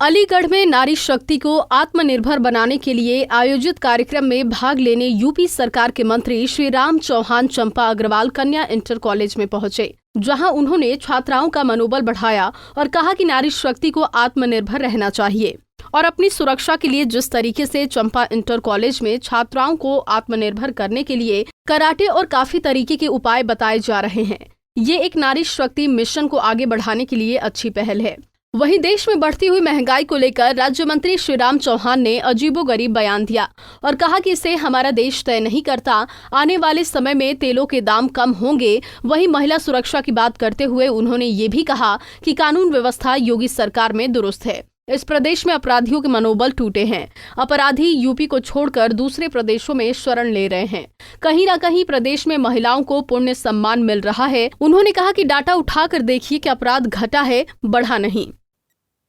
अलीगढ़ में नारी शक्ति को आत्मनिर्भर बनाने के लिए आयोजित कार्यक्रम में भाग लेने यूपी सरकार के मंत्री श्री राम चौहान चंपा अग्रवाल कन्या इंटर कॉलेज में पहुंचे, जहां उन्होंने छात्राओं का मनोबल बढ़ाया और कहा कि नारी शक्ति को आत्मनिर्भर रहना चाहिए और अपनी सुरक्षा के लिए जिस तरीके से चंपा इंटर कॉलेज में छात्राओं को आत्मनिर्भर करने के लिए कराटे और काफी तरीके के उपाय बताए जा रहे हैं, ये एक नारी शक्ति मिशन को आगे बढ़ाने के लिए अच्छी पहल है। वहीं देश में बढ़ती हुई महंगाई को लेकर राज्य मंत्री श्री राम चौहान ने अजीबोगरीब बयान दिया और कहा कि इसे हमारा देश तय नहीं करता, आने वाले समय में तेलों के दाम कम होंगे। वहीं महिला सुरक्षा की बात करते हुए उन्होंने ये भी कहा कि कानून व्यवस्था योगी सरकार में दुरुस्त है। इस प्रदेश में अपराधियों के मनोबल टूटे हैं। अपराधी यूपी को छोड़कर दूसरे प्रदेशों में शरण ले रहे हैं। कहीं न कहीं प्रदेश में महिलाओं को पुण्य सम्मान मिल रहा है। उन्होंने कहा कि डाटा उठाकर देखिए कि अपराध घटा है, बढ़ा नहीं।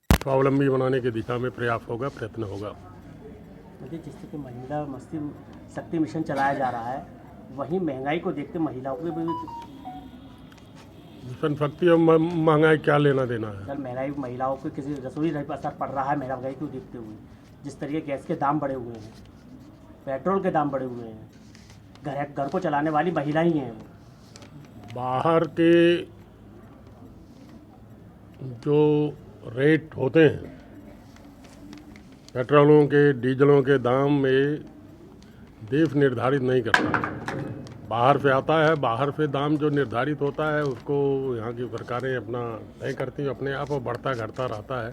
स्वावलंबी बनाने की दिशा में प्रयास होगा, प्रयत्न होगा। जिस तरह की महिला शक्ति मिशन चलाया जा रहा है, वहीं महंगाई को देखते महिलाओं को भी मिशन शक्ति और महंगाई क्या लेना देना है। सर, महंगाई महिलाओं को किसी रसोई पर असर पड़ रहा है महंगाई को देखते हुए। जिस तरीके गैस के दाम बढ़े हुए हैं, पेट्रोल के दाम बढ़े हुए हैं, घर को चलाने वाली महिला ही हैं। बाहर के जो रेट होते हैं पेट्रोलों के, डीजलों के दाम में देश निर्धारित नहीं करता, बाहर से आता है। बाहर से दाम जो निर्धारित होता है उसको यहाँ की सरकारें अपना तय करती हैं, अपने आप और बढ़ता घटता रहता है।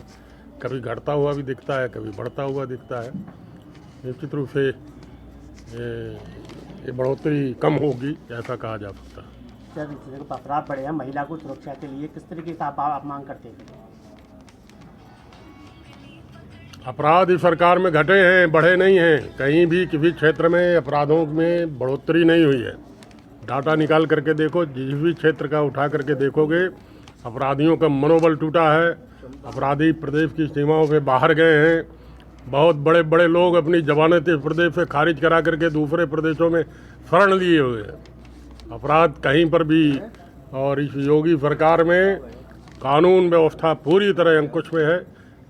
कभी घटता हुआ भी दिखता है, कभी बढ़ता हुआ दिखता है। निश्चित रूप से ये बढ़ोतरी कम होगी ऐसा कहा जा सकता है। सर, अपराध बढ़े हैं, महिला को सुरक्षा के लिए किस तरीके से आप मांग करते हैं? अपराध इस सरकार में घटे हैं, बढ़े नहीं हैं। कहीं भी किसी क्षेत्र में अपराधों में बढ़ोतरी नहीं हुई है। डाटा निकाल करके देखो, जिस भी क्षेत्र का उठा करके देखोगे अपराधियों का मनोबल टूटा है। अपराधी प्रदेश की सीमाओं से बाहर गए हैं। बहुत बड़े बड़े लोग अपनी जमानत इस प्रदेश से खारिज करा करके दूसरे प्रदेशों में शरण लिए हुए हैं। अपराध कहीं पर भी, और इस योगी सरकार में कानून व्यवस्था पूरी तरह अंकुश में है।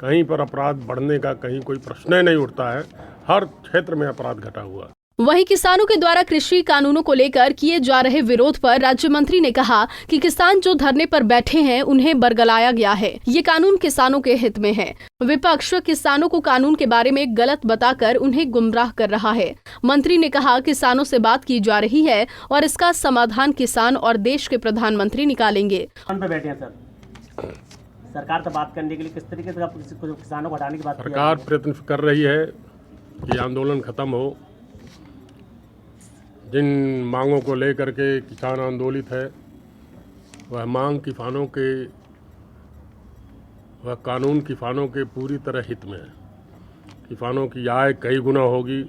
कहीं पर अपराध बढ़ने का कहीं कोई प्रश्न नहीं उठता है। हर क्षेत्र में अपराध घटा हुआ। वहीं किसानों के द्वारा कृषि कानूनों को लेकर किए जा रहे विरोध पर राज्य मंत्री ने कहा कि किसान जो धरने पर बैठे हैं उन्हें बरगलाया गया है। ये कानून किसानों के हित में है। विपक्ष किसानों को कानून के बारे में गलत बताकर उन्हें गुमराह कर रहा है। मंत्री ने कहा किसानों से बात की जा रही है और इसका समाधान किसान और देश के प्रधानमंत्री निकालेंगे। सरकार से बात करने के लिए किस तरीके से किसानों को हटाने की बात सरकार प्रयत्न कर रही है कि आंदोलन खत्म हो। जिन मांगों को लेकर के किसान आंदोलित है वह मांग किसानों के, वह कानून किसानों के पूरी तरह हित में है। किसानों की आय कई गुना होगी।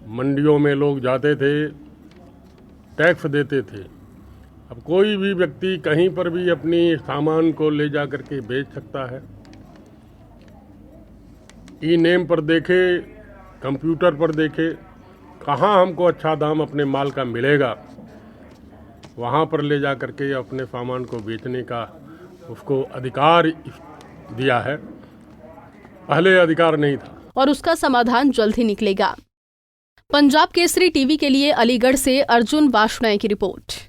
मंडियों में लोग जाते थे, टैक्स देते थे। अब कोई भी व्यक्ति कहीं पर भी अपनी सामान को ले जा करके बेच सकता है। ई नेम पर देखे, कंप्यूटर पर देखे, कहाँ हमको अच्छा दाम अपने माल का मिलेगा, वहाँ पर ले जा करके अपने सामान को बेचने का उसको अधिकार दिया है। पहले अधिकार नहीं था और उसका समाधान जल्द ही निकलेगा। पंजाब केसरी टीवी के लिए अलीगढ़ से अर्जुन वाशनाई की रिपोर्ट।